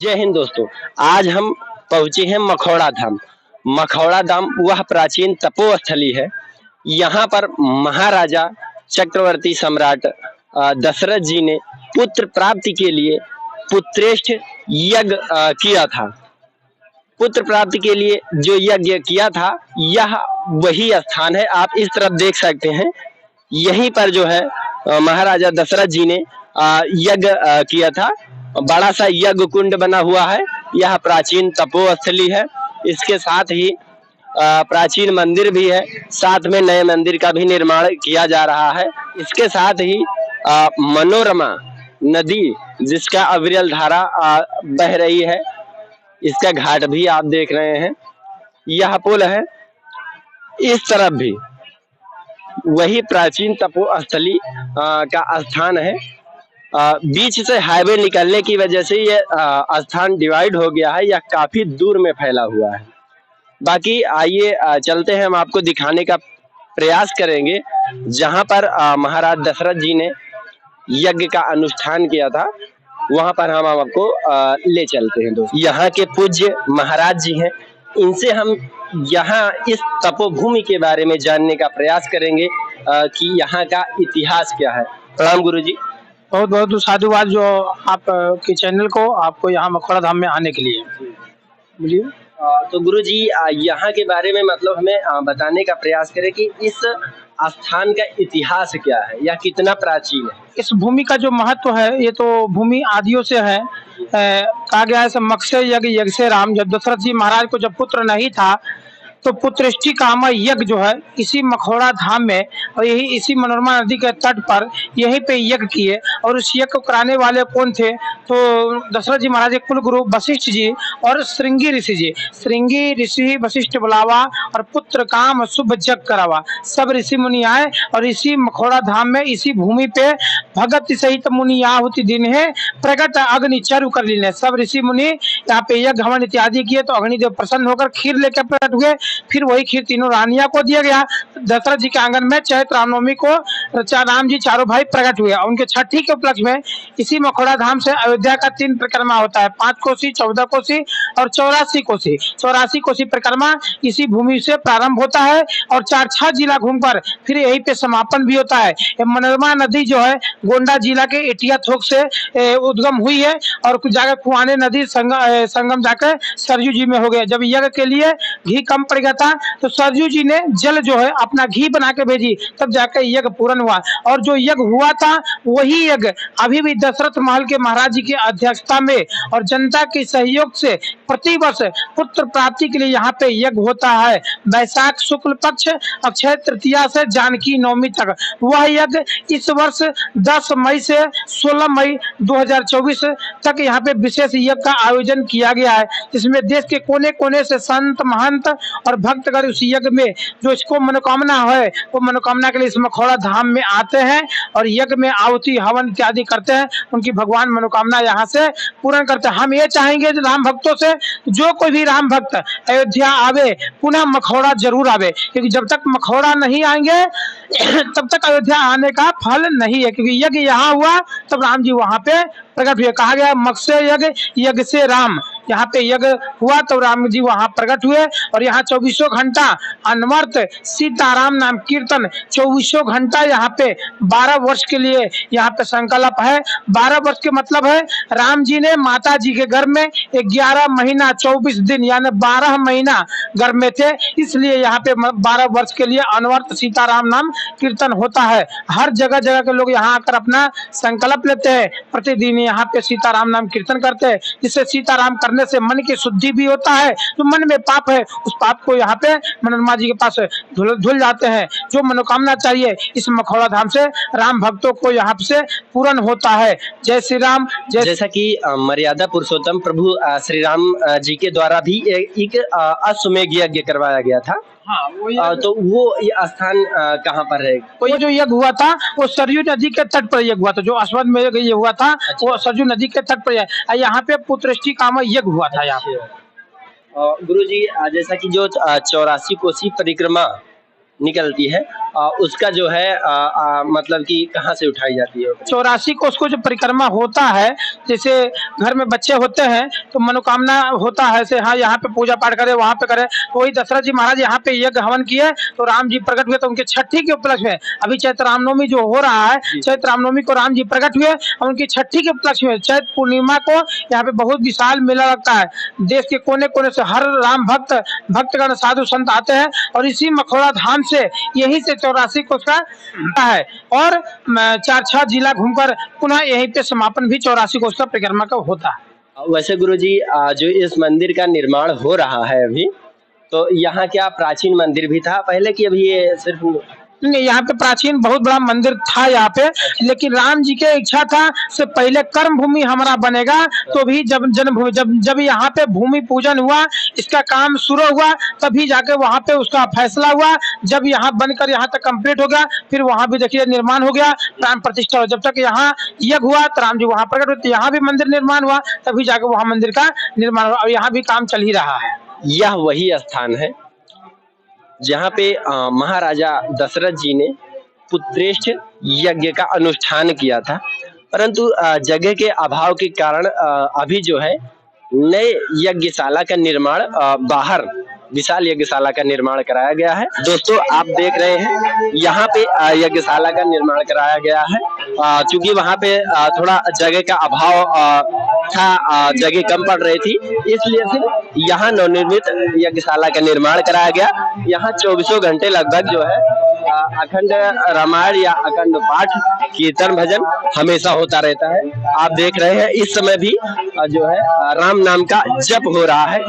जय हिंद दोस्तों। आज हम पहुंचे हैं मखौड़ा धाम। मखौड़ा धाम वह प्राचीन तपोस्थली है। यहाँ पर महाराजा चक्रवर्ती सम्राट दशरथ जी ने पुत्र प्राप्ति के लिए पुत्रेष्ठ यज्ञ किया था। पुत्र प्राप्ति के लिए जो यज्ञ किया था यह वही स्थान है। आप इस तरफ देख सकते हैं। यहीं पर जो है महाराजा दशरथ जी ने यज्ञ किया था। बड़ा सा यज्ञ कुंड बना हुआ है। यह प्राचीन तपोस्थली है। इसके साथ ही प्राचीन मंदिर भी है। साथ में नए मंदिर का भी निर्माण किया जा रहा है। इसके साथ ही मनोरमा नदी जिसका अविरल धारा बह रही है, इसका घाट भी आप देख रहे हैं। यह पुल है। इस तरफ भी वही प्राचीन तपोस्थली का स्थान है। बीच से हाईवे निकलने की वजह से ये स्थान डिवाइड हो गया है। यह काफी दूर में फैला हुआ है। बाकी आइए चलते हैं, हम आपको दिखाने का प्रयास करेंगे जहां पर महाराज दशरथ जी ने यज्ञ का अनुष्ठान किया था। वहां पर हम आपको ले चलते हैं दोस्तों। यहाँ के पूज्य महाराज जी हैं। इनसे हम यहाँ इस तपोभूमि के बारे में जानने का प्रयास करेंगे कि यहाँ का इतिहास क्या है। प्रणाम गुरु जी। बहुत बहुत साधुवाद जो आप के चैनल को, आपको यहाँ मखौड़ा धाम में आने के लिए। बोलिए। तो गुरु जी यहाँ के बारे में मतलब हमें बताने का प्रयास करें कि इस स्थान का इतिहास क्या है या कितना प्राचीन है। इस भूमि का जो महत्व है, ये तो भूमि आदियों से है। कहा गया है मत्स्य यज्ञ से राम, जब दशरथ जी महाराज को जब पुत्र नहीं था तो पुत्रेष्टि कामय यज्ञ जो है इसी मखौड़ा धाम में, और यही इसी मनोरमा नदी के तट पर यहीं पे यज्ञ किए। और उस यज्ञ को कराने वाले कौन थे? तो दशरथ जी महाराज के कुल गुरु वशिष्ठ जी और श्रृंगी ऋषि जी। श्रृंगी ऋषि वशिष्ठ बुलावा और पुत्र काम शुभ जग करावा। सब ऋषि मुनि आए और इसी मखौड़ा धाम में इसी भूमि पे भगत सहित मुनि आहुति दिन है प्रकट अग्नि चरु कर लीने। सब ऋषि मुनि यहाँ पे यज्ञ हवन इत्यादि किए तो अग्निदेव प्रसन्न होकर खीर लेकर प्रकट हुए। फिर वही खीर तीनों रानिया को दिया गया। दशरथ जी के आंगन में चैत्र रामनवमी को राम जी चारों भाई प्रकट हुए। उनके छठी के उपलक्ष्य में इसी मखौड़ा धाम से अयोध्या का 3 परिक्रमा होता है, 5 कोसी, 14 कोसी और 84 कोसी। 84 कोसी परिक्रमा इसी भूमि से प्रारंभ होता है और 4-6 जिला घूमकर फिर यहीं पे समापन भी होता है। मनोरमा नदी जो है गोंडा जिला के एटिया थोक से उद्गम हुई है और कुछ जाकर कुआने नदी संगम जाकर सरयू जी में हो गया। जब यज्ञ के लिए घी कम पड़ गया था तो सरयू जी ने जल जो है अपना घी बना के भेजी, तब जाकर यज्ञ पूर्ण हुआ। और जो यज्ञ हुआ था वही यज्ञ अभी भी दशरथ महल के महाराज जी की अध्यक्षता में और जनता के सहयोग से प्रतिवर्ष पुत्र प्राप्ति के लिए यहाँ पे यज्ञ होता है। वैशाख शुक्ल पक्ष अक्षय तृतीया से जानकी नवमी तक। वह यज्ञ इस वर्ष 10 मई से 16 मई 2024 तक यहाँ पे विशेष यज्ञ का आयोजन किया गया है, जिसमें देश के कोने कोने से संत महंत और भक्तगण उस यज्ञ में जो इसको मनोकामना है वो मनोकामना के लिए इस मखौड़ा धाम में आते हैं और यज्ञ में आहुति हवन इत्यादि करते हैं। उनकी भगवान मनोकामना यहाँ से पूर्ण करते हैं। हम ये चाहेंगे राम भक्तों से, जो कोई भी राम भक्त अयोध्या आवे पुनः मखौड़ा जरूर आवे, क्योंकि जब तक मखौड़ा नहीं आएंगे तब तक अयोध्या आने का फल नहीं है। क्योंकि यज्ञ यहाँ हुआ तब राम जी वहां पे प्रकट हुए। कहा गया मत्स्य यज्ञ से राम, यहाँ पे यज्ञ हुआ तो राम जी वहां प्रकट हुए। और यहाँ 24 घंटा अनवर्त सीताराम नाम कीर्तन 24 घंटा यहाँ पे 12 वर्ष के लिए यहाँ पे संकल्प है। 12 वर्ष के मतलब है राम जी ने माता जी के गर्भ में 11 महीना 24 दिन यानी 12 महीना गर्भ में थे, इसलिए यहाँ पे 12 वर्ष के लिए अनवर्त सीताराम नाम कीर्तन होता है। हर जगह जगह के लोग यहाँ आकर अपना संकल्प लेते हैं, प्रतिदिन यहाँ पे सीताराम नाम कीर्तन करते हैं, जिससे सीताराम करने से मन की शुद्धि भी होता है। जो मन में पाप है उस पाप को यहाँ पे मनोरमा जी के पास धुल जाते हैं। जो मनोकामना चाहिए इस मखौड़ा धाम से राम भक्तों को यहाँ से पूर्ण होता है। जय श्री राम। जैसा कि मर्यादा पुरुषोत्तम प्रभु श्री राम जी के द्वारा भी एक अश्वमेध यज्ञ करवाया गया था। हाँ, तो वो ये स्थान कहाँ पर है? वो जो यज्ञ हुआ था वो सरयू नदी के तट पर यज्ञ हुआ था। जो अश्वमेध में यज्ञ हुआ था वो सरयू नदी के तट पर है। यहाँ पे पुत्रेष्टि कामय यज्ञ हुआ था यहाँ पे। गुरु जी जैसा कि जो 84 कोसी परिक्रमा निकलती है उसका जो है मतलब कि कहाँ से उठाई जाती है? 84 को उसको जो परिक्रमा होता है, जैसे घर में बच्चे होते हैं तो मनोकामना होता है से हाँ यहाँ पे पूजा पाठ करे, वहाँ पे करे, तो वही दशरथ जी महाराज यहाँ पे यज्ञ हवन किए तो राम जी प्रकट हुए, तो उनके छठी के उपलक्ष्य में अभी चैत्र रामनवमी जो हो रहा है, चैत्र रामनवमी को राम जी प्रकट हुए और उनकी छठी के उपलक्ष्य में चैत्र पूर्णिमा को यहाँ पे बहुत विशाल मेला लगता है। देश के कोने कोने से हर राम भक्तगण साधु संत आते हैं और इसी मखौड़ा धाम से यही से 84 को उसका है और 4-6 जिला घूमकर पुनः यहीं पे समापन भी 84 को उसका परिक्रमा का होता है। वैसे गुरुजी जो इस मंदिर का निर्माण हो रहा है अभी, तो यहाँ क्या प्राचीन मंदिर भी था पहले की अभी ये सिर्फ? नहीं, यहाँ पे प्राचीन बहुत बड़ा मंदिर था यहाँ पे, लेकिन राम जी के इच्छा था से पहले कर्म भूमि हमारा बनेगा, तो भी जब जन्मभूमि जब यहाँ पे भूमि पूजन हुआ, इसका काम शुरू हुआ, तभी जाके वहाँ पे उसका फैसला हुआ। जब यहाँ बनकर यहाँ तक कंप्लीट हो गया, फिर वहाँ भी देखिए निर्माण हो गया, प्राण प्रतिष्ठा हो। जब तक यहाँ यज्ञ हुआ तो राम जी वहाँ प्रकट हुए, यहाँ भी मंदिर निर्माण हुआ, तभी जाके वहाँ मंदिर का निर्माण हुआ और यहाँ भी काम चल ही रहा है। यह वही स्थान है जहाँ पे महाराजा दशरथ जी ने पुत्रेष्ठ यज्ञ का अनुष्ठान किया था, परंतु जगह के अभाव के कारण अभी जो है नए यज्ञशाला का निर्माण बाहर विशाल यज्ञशाला का निर्माण कराया गया है। दोस्तों आप देख रहे हैं यहाँ पे यज्ञशाला का निर्माण कराया गया है, चूंकि वहाँ पे थोड़ा जगह का अभाव था, जगह कम पड़ रही थी, इसलिए फिर यहाँ नवनिर्मित यज्ञशाला का निर्माण कराया गया। यहाँ 24 घंटे लगभग जो है अखंड रामायण या अखंड पाठ कीर्तन भजन हमेशा होता रहता है। आप देख रहे हैं इस समय भी जो है राम नाम का जप हो रहा है।